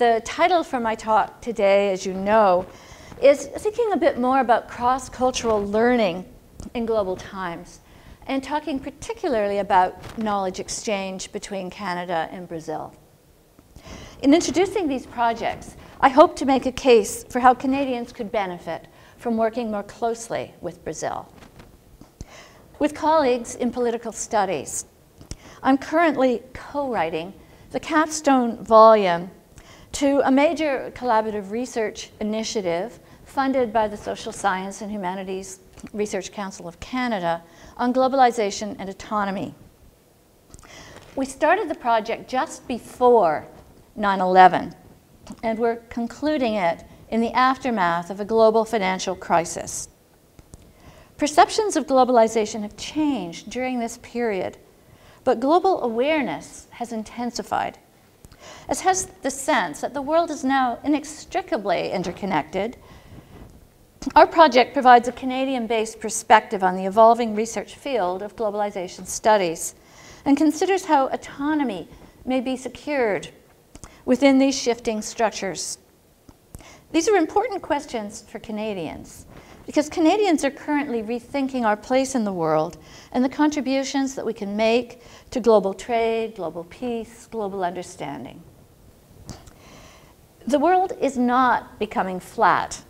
The title for my talk today, as you know, is thinking a bit more about cross-cultural learning in global times, and talking particularly about knowledge exchange between Canada and Brazil. In introducing these projects, I hope to make a case for how Canadians could benefit from working more closely with Brazil. With colleagues in political studies, I'm currently co-writing the capstone volume to a major collaborative research initiative funded by the Social Science and Humanities Research Council of Canada on globalization and autonomy. We started the project just before 9/11, and we're concluding it in the aftermath of a global financial crisis. Perceptions of globalization have changed during this period, but global awareness has intensified, as has the sense that the world is now inextricably interconnected. Our project provides a Canadian-based perspective on the evolving research field of globalization studies and considers how autonomy may be secured within these shifting structures. These are important questions for Canadians, because Canadians are currently rethinking our place in the world and the contributions that we can make to global trade, global peace, global understanding. The world is not becoming flat,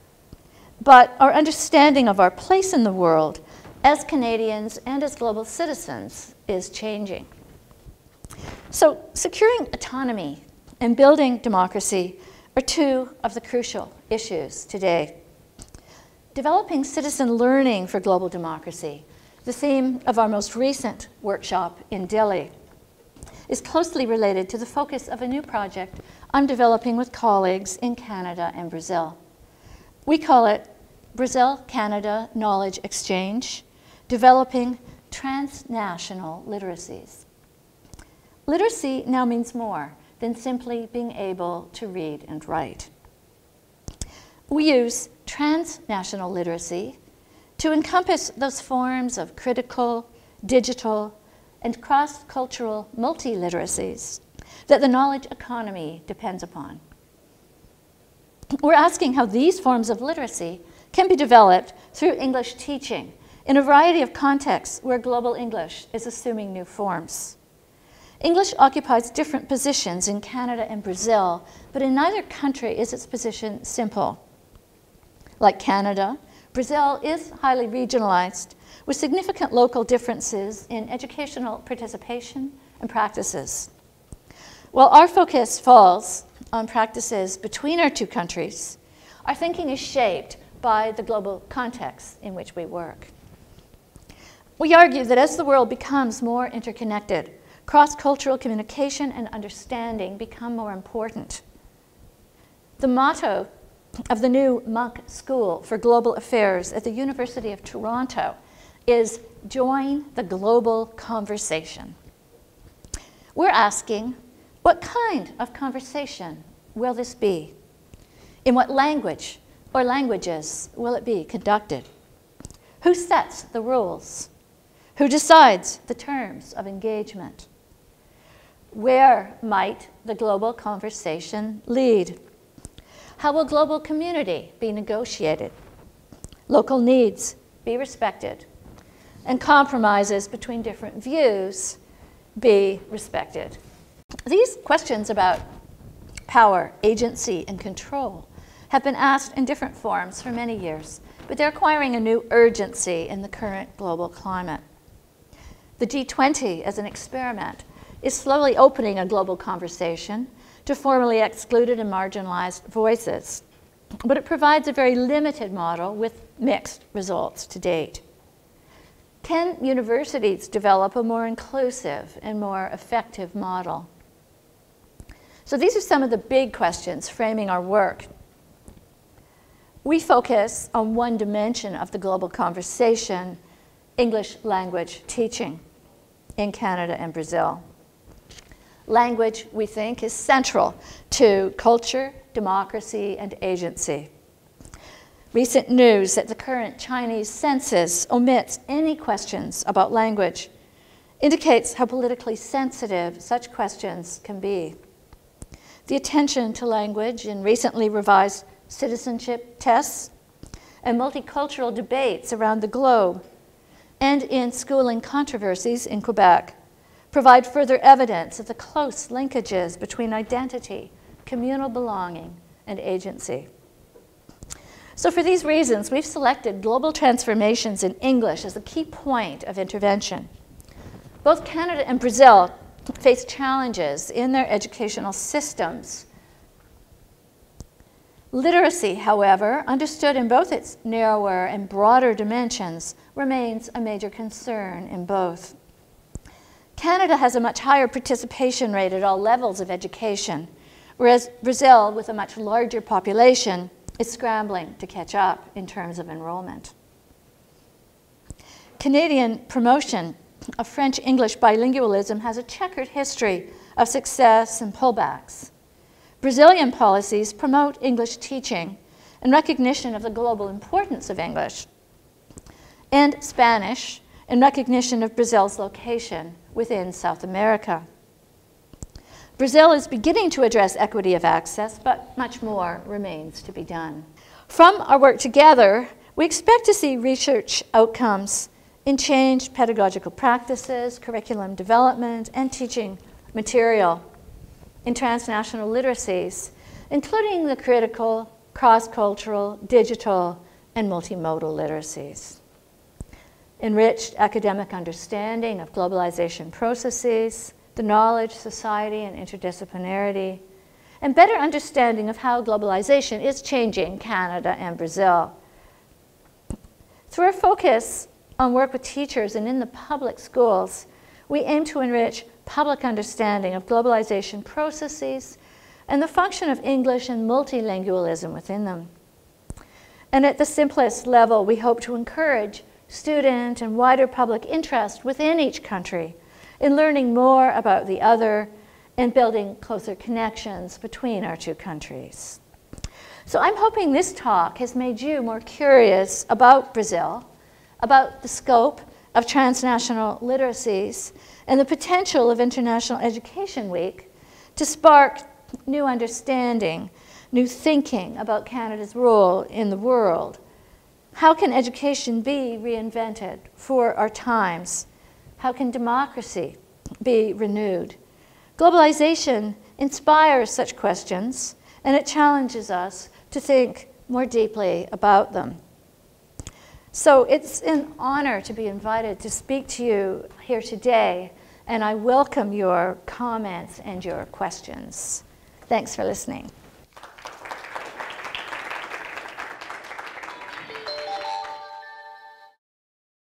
but our understanding of our place in the world as Canadians and as global citizens is changing. So, securing autonomy and building democracy are two of the crucial issues today. Developing citizen learning for global democracy, the theme of our most recent workshop in Delhi, is closely related to the focus of a new project I'm developing with colleagues in Canada and Brazil. We call it Brazil-Canada Knowledge Exchange, Developing Transnational Literacies. Literacy now means more than simply being able to read and write. We use transnational literacy to encompass those forms of critical, digital, and cross-cultural multi-literacies that the knowledge economy depends upon. We're asking how these forms of literacy can be developed through English teaching in a variety of contexts where global English is assuming new forms. English occupies different positions in Canada and Brazil, but in neither country is its position simple. Like Canada, Brazil is highly regionalized, with significant local differences in educational participation and practices. While our focus falls on practices between our two countries, our thinking is shaped by the global context in which we work. We argue that as the world becomes more interconnected, cross-cultural communication and understanding become more important. The motto of the new Monk School for Global Affairs at the University of Toronto is "Join the global conversation." We're asking, what kind of conversation will this be? In what language or languages will it be conducted? Who sets the rules? Who decides the terms of engagement? Where might the global conversation lead? How will global community be negotiated? Local needs be respected, and compromises between different views be respected. These questions about power, agency, and control have been asked in different forms for many years, but they're acquiring a new urgency in the current global climate. The G20, as an experiment, is slowly opening a global conversation to formerly excluded and marginalized voices, but it provides a very limited model with mixed results to date. Can universities develop a more inclusive and more effective model? So these are some of the big questions framing our work. We focus on one dimension of the global conversation, English language teaching in Canada and Brazil. Language, we think, is central to culture, democracy, and agency. Recent news that the current Chinese census omits any questions about language indicates how politically sensitive such questions can be. the attention to language in recently revised citizenship tests, and multicultural debates around the globe, and in schooling controversies in Quebec, provide further evidence of the close linkages between identity, communal belonging, and agency. So for these reasons, we've selected global transformations in English as a key point of intervention. Both Canada and Brazil face challenges in their educational systems. Literacy, however, understood in both its narrower and broader dimensions, remains a major concern in both. Canada has a much higher participation rate at all levels of education, whereas Brazil, with a much larger population, is scrambling to catch up in terms of enrollment. Canadian promotion of French-English bilingualism has a checkered history of success and pullbacks. Brazilian policies promote English teaching and recognition of the global importance of English, and Spanish in recognition of Brazil's location within South America. Brazil is beginning to address equity of access, but much more remains to be done. From our work together, we expect to see research outcomes in changed pedagogical practices, curriculum development, and teaching material in transnational literacies, including the critical, cross-cultural, digital, and multimodal literacies. Enriched academic understanding of globalization processes, the knowledge, society, and interdisciplinarity, and better understanding of how globalization is changing Canada and Brazil. Through our focus on work with teachers and in the public schools, we aim to enrich public understanding of globalization processes and the function of English and multilingualism within them. And at the simplest level, we hope to encourage student and wider public interest within each country in learning more about the other and building closer connections between our two countries. So I'm hoping this talk has made you more curious about Brazil, about the scope of transnational literacies, and the potential of International Education Week to spark new understanding, new thinking about Canada's role in the world. How can education be reinvented for our times? How can democracy be renewed? Globalization inspires such questions, and it challenges us to think more deeply about them. So it's an honor to be invited to speak to you here today, and I welcome your comments and your questions. Thanks for listening.